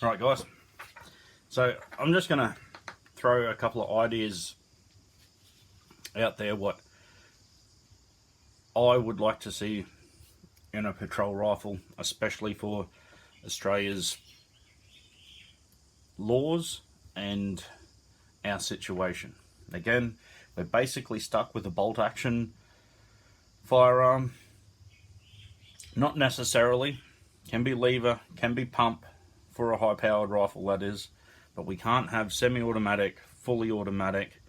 Alright guys, so I'm just going to throw a couple of ideas out there what I would like to see in a patrol rifle, especially for Australia's laws and our situation. Again, we're basically stuck with a bolt action firearm. Not necessarily, can be lever, can be pump for a high powered rifle, that is, but we can't have semi-automatic, fully automatic,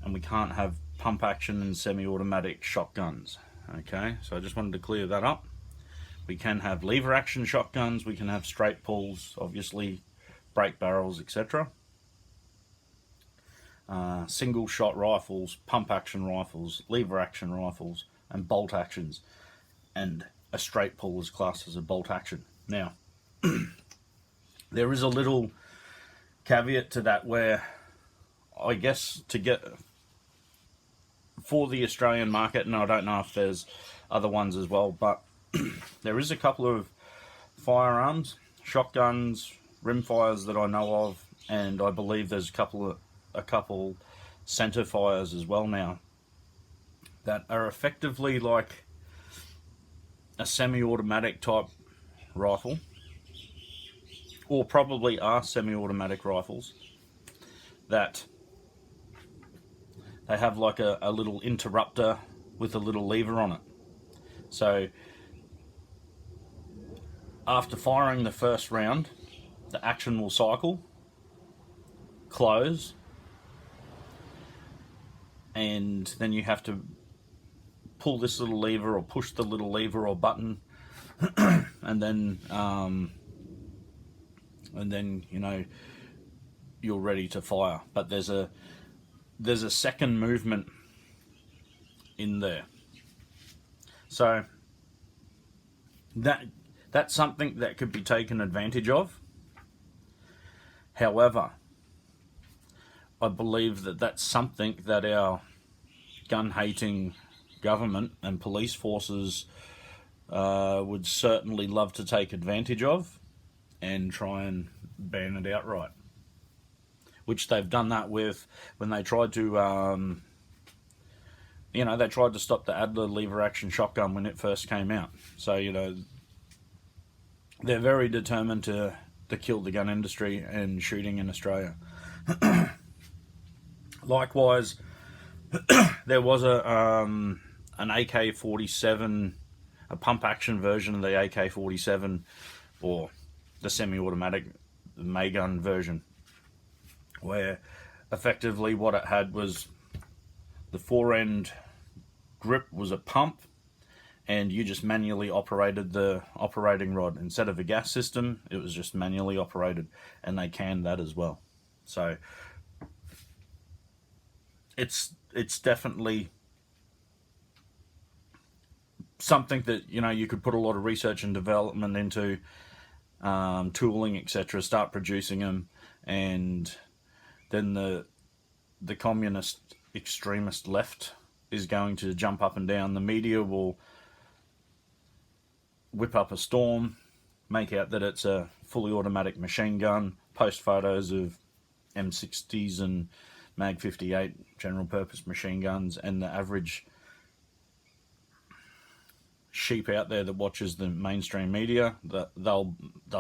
and we can't have pump action and semi-automatic shotguns. Okay, so I just wanted to clear that up. We can have lever action shotguns, we can have straight pulls, obviously break barrels, etc. Single shot rifles, pump action rifles, lever action rifles, and bolt actions. And a straight pull is classed as a bolt action. Now, there is a little caveat to that where I guess to get for the Australian market, and I don't know if there's other ones as well, but there is a couple of firearms, shotguns, rimfires that I know of, and I believe there's a couple center fires as well now that are effectively like a semi-automatic type rifle, or probably are semi-automatic rifles, that they have like a little interrupter with a little lever on it. So after firing the first round, the action will cycle, close, and then you have to pull this little lever or push the little lever or button, and then you know you're ready to fire. But there's a second movement in there, so that's something that could be taken advantage of. However, I believe that that's something that our gun-hating government and police forces would certainly love to take advantage of and try and ban it outright. Which they've done that with when they tried to, they tried to stop the Adler lever action shotgun when it first came out. So, they're very determined to kill the gun industry and shooting in Australia. Likewise, there was an AK-47, a pump action version of the AK-47, or the semi-automatic Maygun version, where effectively what it had was the fore-end grip was a pump, and you just manually operated the operating rod. Instead of a gas system, it was just manually operated, and they canned that as well. So it's definitely something that you could put a lot of research and development into, tooling, etc. Start producing them, and then the communist extremist left is going to jump up and down. The media will whip up a storm, make out that it's a fully automatic machine gun, post photos of M60s and Mag 58 general purpose machine guns, and the average sheep out there that watches the mainstream media, they'll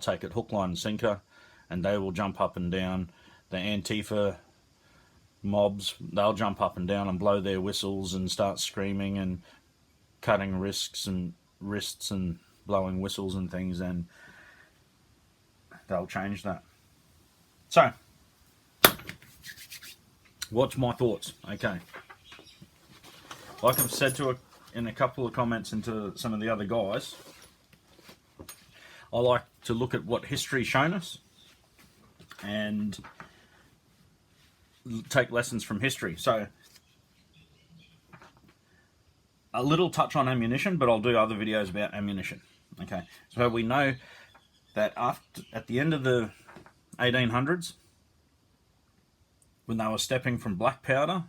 take it hook, line and sinker, and they will jump up and down. The Antifa mobs, they'll jump up and down and blow their whistles and start screaming and cutting wrists and blowing whistles and things, and they'll change that. So, what's my thoughts? Okay, like I've said in a couple of comments into some of the other guys, I like to look at what history's shown us and take lessons from history. So, a little touch on ammunition, but I'll do other videos about ammunition. Okay, so we know that at the end of the 1800s, when they were stepping from black powder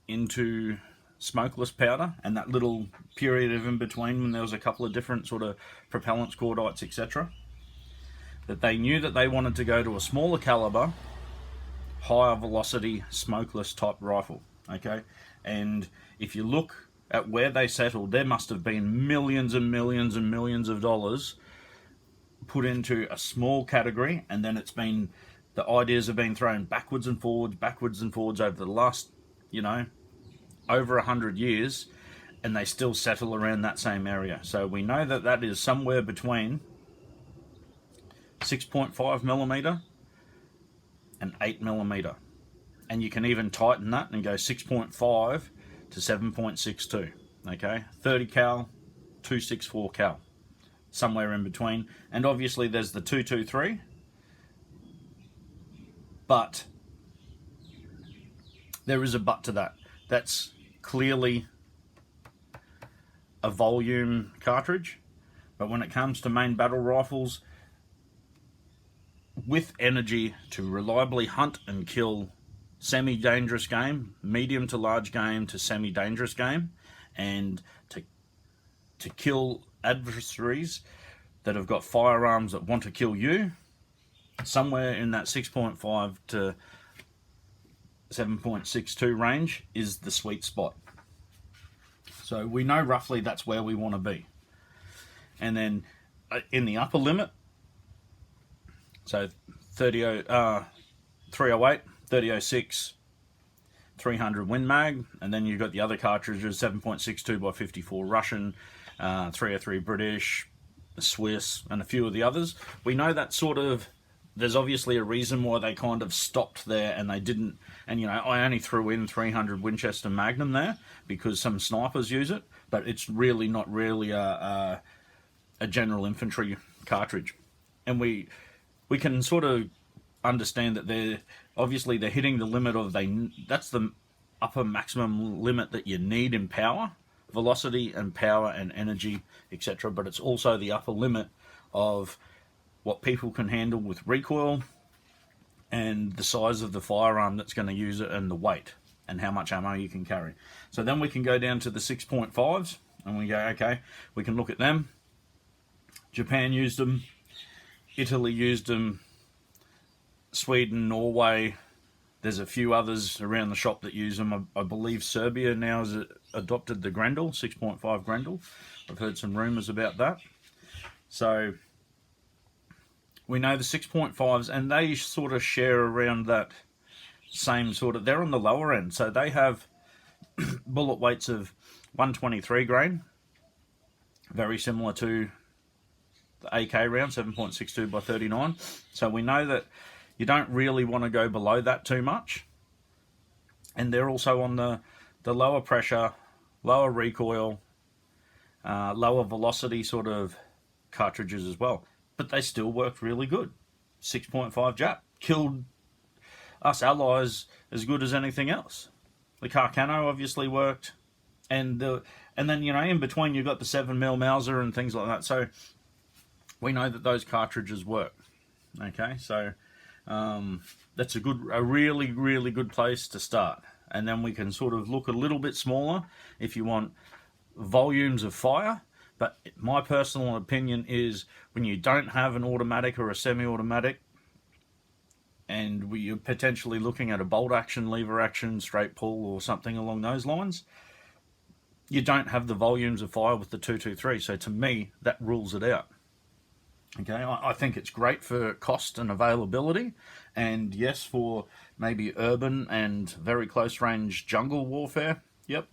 into smokeless powder, and that little period of in between when there was a couple of different sort of propellants, cordites, etc., that they knew that they wanted to go to a smaller caliber, higher velocity, smokeless type rifle. Okay, and if you look at where they settled, there must have been millions and millions and millions of dollars put into a small category, and then the ideas have been thrown backwards and forwards over the last, over 100 years, and they still settle around that same area. So we know that that is somewhere between 6.5 millimeter and 8 millimeter, and you can even tighten that and go 6.5 to 7.62. Okay, 30 cal, 264 cal, somewhere in between. And obviously there's the 223, but there is a but to that. That's clearly a volume cartridge, but when it comes to main battle rifles with energy to reliably hunt and kill semi-dangerous game, medium to large game to semi-dangerous game, and to kill adversaries that have got firearms that want to kill you, somewhere in that 6.5 to 7.62 range is the sweet spot. So we know roughly that's where we want to be. And then in the upper limit, so 308, 3006, 300 Win Mag, and then you've got the other cartridges, 7.62 by 54 Russian, 303 British, Swiss, and a few of the others. We know that there's obviously a reason why they kind of stopped there and they didn't, and I only threw in 300 Winchester Magnum there because some snipers use it, but it's really not really a general infantry cartridge. And we can sort of understand that they're hitting the limit of that's the upper maximum limit that you need in power, velocity and power and energy, etc. But it's also the upper limit of what people can handle with recoil and the size of the firearm that's going to use it and the weight and how much ammo you can carry. So then we can go down to the 6.5s and we go, okay, we can look at them. Japan used them, Italy used them, Sweden, Norway, there's a few others around the shop that use them. I believe Serbia now has adopted the Grendel, 6.5 Grendel. I've heard some rumours about that. So we know the 6.5s, and they sort of share around that same they're on the lower end. So they have bullet weights of 123 grain, very similar to the AK round, 7.62 by 39. So we know that you don't really want to go below that too much. And they're also on the lower pressure, lower recoil, lower velocity sort of cartridges as well. But they still worked really good. 6.5 Jap killed us allies as good as anything else. The Carcano obviously worked, and then in between you've got the 7mm Mauser and things like that. So we know that those cartridges work. Okay, so that's a really, really good place to start. And then we can sort of look a little bit smaller if you want volumes of fire. But my personal opinion is when you don't have an automatic or a semi-automatic, and you're potentially looking at a bolt action, lever action, straight pull, or something along those lines, you don't have the volumes of fire with the 223. So to me, that rules it out. Okay, I think it's great for cost and availability, and yes, for maybe urban and very close range jungle warfare. Yep,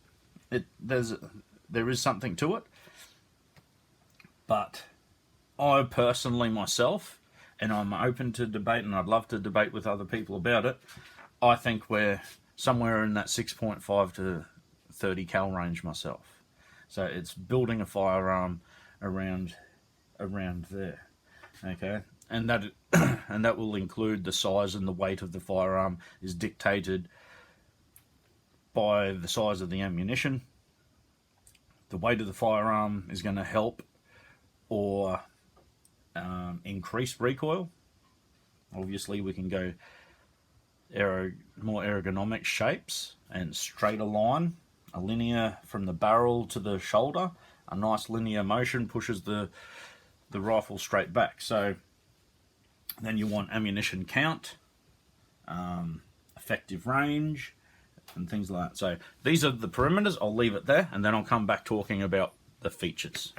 there is something to it. But I personally myself, and I'm open to debate, and I'd love to debate with other people about it, I think we're somewhere in that 6.5 to 30 cal range myself. So it's building a firearm around there. Okay, and that will include the size and the weight of the firearm is dictated by the size of the ammunition. The weight of the firearm is going to help or increase recoil. Obviously, we can go more ergonomic shapes and straighter line, a linear from the barrel to the shoulder. A nice linear motion pushes the rifle straight back. So Then you want ammunition count, effective range, and things like that. So these are the perimeters. I'll leave it there, and then I'll come back talking about the features.